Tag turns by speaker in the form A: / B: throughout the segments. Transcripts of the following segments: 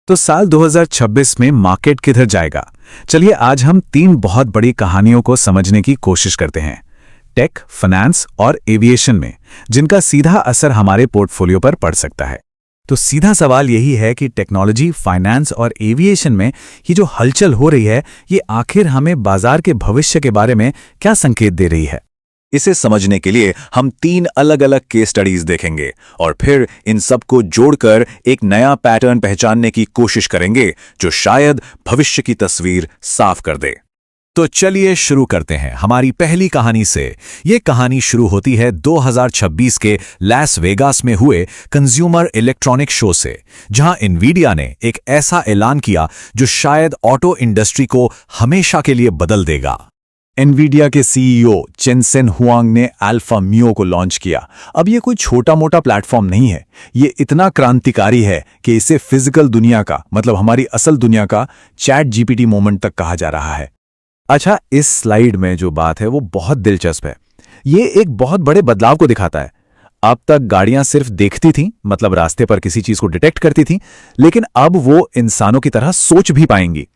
A: तो साल 2026 में मार्केट किधर जाएगा? चलिए आज हम तीन बहुत बड़ी कहानियों को समझने की कोशिश करते हैं, टेक, फाइनेंस और एविएशन में, जिनका सीधा असर हमारे पोर्टफोलियो पर पड़ सकता है। तो सीधा सवाल यही है कि टेक्नोलॉजी, फाइनेंस और एविएशन में ये जो हलचल हो रही है, ये आखिर हमें बाजार के भविष्य के बारे में क्या संकेत दे रही है?
B: इसे समझने के लिए हम तीन अलग अलग केस स्टडीज देखेंगे और फिर इन सब को जोड़कर एक नया पैटर्न पहचानने की कोशिश करेंगे जो शायद भविष्य की तस्वीर साफ कर दे। तो चलिए शुरू करते हैं हमारी पहली कहानी से। ये कहानी शुरू होती है 2026 के लास वेगास में हुए कंज्यूमर इलेक्ट्रॉनिक शो से, जहां एनवीडिया ने एक ऐसा ऐलान किया जो शायद ऑटो इंडस्ट्री को हमेशा के लिए बदल देगा। एनवीडिया के सीईओ जेनसेन हुआंग ने अल्फा मियो को लॉन्च किया। अब ये कोई छोटा मोटा प्लेटफॉर्म नहीं है, ये इतना क्रांतिकारी है कि इसे फिजिकल दुनिया का, मतलब हमारी असल दुनिया का चैट जीपीटी मोमेंट तक कहा जा रहा है। अच्छा, इस स्लाइड में जो बात है वो बहुत दिलचस्प है। ये एक बहुत बड़े बदलाव को दिखाता है। अब तक गाड़ियां सिर्फ देखती थीं, मतलब रास्ते पर किसी चीज को डिटेक्ट करती थीं, लेकिन अब वो इंसानों की तरह सोच भी पाएंगी।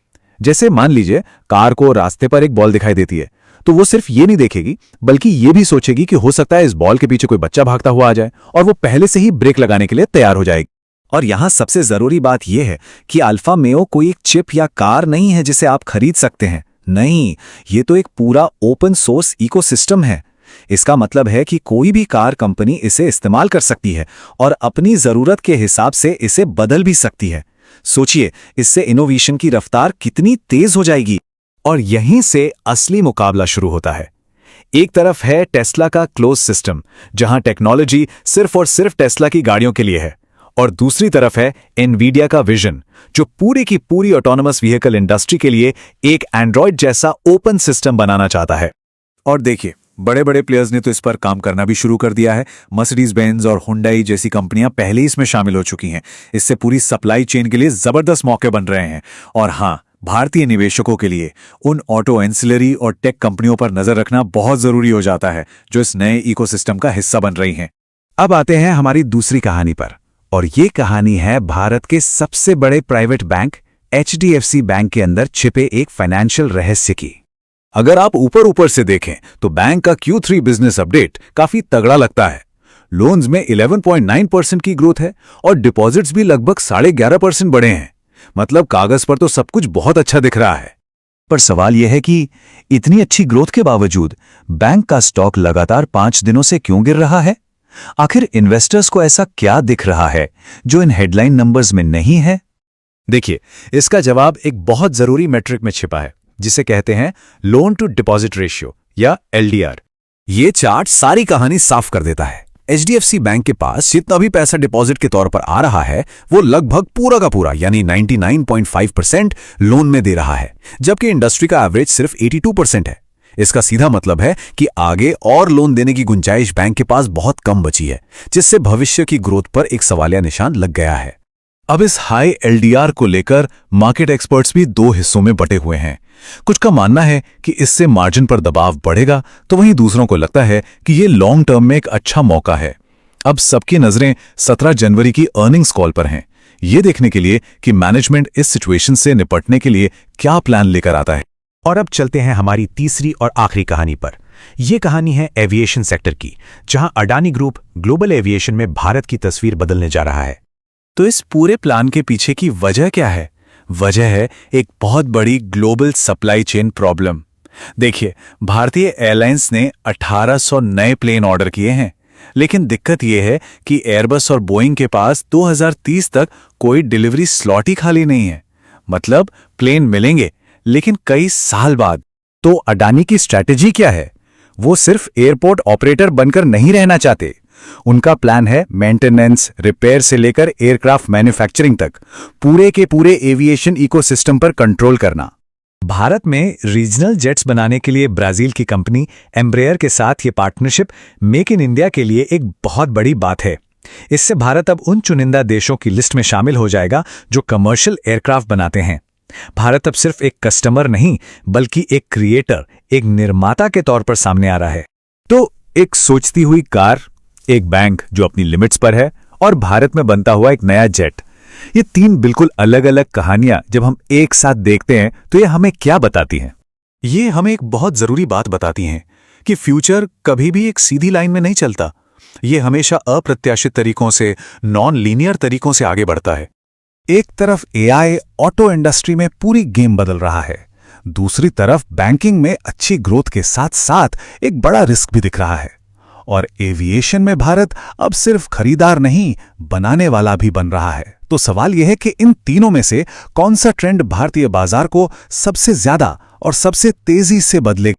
B: जैसे मान लीजिए कार को रास्ते पर एक बॉल दिखाई देती है, तो वो सिर्फ ये नहीं देखेगी बल्कि ये भी सोचेगी कि हो सकता है इस बॉल के पीछे कोई बच्चा भागता हुआ आ जाए, और वो पहले से ही ब्रेक लगाने के लिए तैयार हो जाएगी। और यहां सबसे जरूरी बात यह है कि अल्फा मेयो कोई एक चिप या कार नहीं है जिसे आप खरीद सकते हैं। नहीं, ये तो एक पूरा ओपन सोर्स इकोसिस्टम है। इसका मतलब है कि कोई भी कार कंपनी इसे इस्तेमाल कर सकती है और अपनी जरूरत के हिसाब से इसे बदल भी सकती है। सोचिए, इससे इनोवेशन की रफ्तार कितनी तेज हो जाएगी। और यहीं से असली मुकाबला शुरू होता है। एक तरफ है टेस्ला का क्लोज सिस्टम, जहां टेक्नोलॉजी सिर्फ और सिर्फ टेस्ला की गाड़ियों के लिए है, और दूसरी तरफ है एनवीडिया का विजन, जो पूरी की पूरी ऑटोनोमस व्हीकल इंडस्ट्री के लिए एक एंड्रॉयड जैसा ओपन सिस्टम बनाना चाहता है। और देखिए, बड़े बड़े प्लेयर्स ने तो इस पर काम करना भी शुरू कर दिया है। मर्सिडीज बेंज और हुंडई जैसी कंपनियां पहले ही इसमें शामिल हो चुकी हैं। इससे पूरी सप्लाई चेन के लिए जबरदस्त मौके बन रहे हैं। और हां, भारतीय निवेशकों के लिए उन ऑटो एंसिलरी और टेक कंपनियों पर नजर रखना बहुत जरूरी हो जाता है, जो इस नए इकोसिस्टम का हिस्सा बन रही हैं।
A: अब आते हैं हमारी दूसरी कहानी पर, और ये कहानी है भारत के सबसे बड़े प्राइवेट बैंक एचडीएफसी बैंक के अंदर छिपे एक फाइनेंशियल रहस्य की।
B: अगर आप ऊपर ऊपर से देखें तो बैंक का Q3 बिजनेस अपडेट काफी तगड़ा लगता है। लोन्स में 11.9% की ग्रोथ है और डिपॉजिट्स भी लगभग 11.5% बढ़े हैं। मतलब कागज पर तो सब कुछ बहुत अच्छा दिख रहा है।
A: पर सवाल यह है कि इतनी अच्छी ग्रोथ के बावजूद बैंक का स्टॉक लगातार 5 दिनों से क्यों गिर रहा है? आखिर इन्वेस्टर्स को ऐसा क्या दिख रहा है जो इन हेडलाइन नंबर्स में नहीं है?
B: देखिए, इसका जवाब एक बहुत जरूरी मैट्रिक में छिपा है, जिसे कहते हैं लोन टू डिपॉजिट रेशियो या LDR। ये चार्ट सारी कहानी साफ कर देता है। एचडीएफसी बैंक के पास जितना भी पैसा डिपॉजिट के तौर पर आ रहा है, वो लगभग पूरा का पूरा यानी 99.5% लोन में दे रहा है, जबकि इंडस्ट्री का एवरेज सिर्फ 82% है। इसका सीधा मतलब है कि आगे और लोन देने की गुंजाइश बैंक के पास बहुत कम बची है, जिससे भविष्य की ग्रोथ पर एक सवालिया निशान लग गया है। अब इस हाई LDR को लेकर मार्केट एक्सपर्ट्स भी दो हिस्सों में बटे हुए हैं। कुछ का मानना है कि इससे मार्जिन पर दबाव बढ़ेगा, तो वहीं दूसरों को लगता है कि ये लॉन्ग टर्म में एक अच्छा मौका है। अब सबकी नजरें 17 जनवरी की अर्निंग्स कॉल पर हैं, ये देखने के लिए कि मैनेजमेंट इस सिचुएशन से निपटने के लिए क्या प्लान लेकर आता है।
C: और अब चलते हैं हमारी तीसरी और आखिरी कहानी पर। यह कहानी है एविएशन सेक्टर की, जहां अडानी ग्रुप ग्लोबल एविएशन में भारत की तस्वीर बदलने जा रहा है।
A: तो इस पूरे प्लान के पीछे की वजह क्या है? वजह है एक बहुत बड़ी ग्लोबल सप्लाई चेन प्रॉब्लम। देखिए, भारतीय एयरलाइंस ने 1800 नए प्लेन ऑर्डर किए हैं, लेकिन दिक्कत यह है कि एयरबस और बोइंग के पास 2030 तक कोई डिलीवरी स्लॉट ही खाली नहीं है। मतलब प्लेन मिलेंगे, लेकिन कई साल बाद।
C: तो अडानी की स्ट्रैटेजी क्या है? वो सिर्फ एयरपोर्ट ऑपरेटर बनकर नहीं रहना चाहते। उनका प्लान है मेंटेनेंस, रिपेयर से लेकर एयरक्राफ्ट मैन्युफैक्चरिंग तक पूरे के पूरे एविएशन इकोसिस्टम पर कंट्रोल करना।
A: भारत में रीजनल जेट्स बनाने के लिए ब्राजील की कंपनी एम्ब्रेयर के साथ ये पार्टनरशिप मेक इन इंडिया के लिए एक बहुत बड़ी बात है। इससे भारत अब उन चुनिंदा देशों की लिस्ट में शामिल हो जाएगा जो कमर्शियल एयरक्राफ्ट बनाते हैं। भारत अब सिर्फ एक कस्टमर नहीं, बल्कि एक क्रिएटर, एक निर्माता के तौर पर सामने आ रहा है।
C: तो एक सोचती हुई कार, एक बैंक जो अपनी लिमिट्स पर है, और भारत में बनता हुआ एक नया जेट,
A: ये तीन बिल्कुल अलग अलग कहानियां जब हम एक साथ देखते हैं तो ये हमें क्या बताती हैं? ये हमें एक बहुत जरूरी बात बताती हैं कि फ्यूचर कभी भी एक सीधी लाइन में नहीं चलता। ये हमेशा अप्रत्याशित तरीकों से, नॉन लीनियर तरीकों से आगे बढ़ता है।
C: एक तरफ एआई ऑटो इंडस्ट्री में पूरी गेम बदल रहा है, दूसरी तरफ बैंकिंग में अच्छी ग्रोथ के साथ साथ एक बड़ा रिस्क भी दिख रहा है, और एविएशन में भारत अब सिर्फ खरीदार नहीं, बनाने वाला भी बन रहा है। तो सवाल यह है कि इन तीनों में से कौन सा ट्रेंड भारतीय बाजार को सबसे ज्यादा और सबसे तेजी से बदले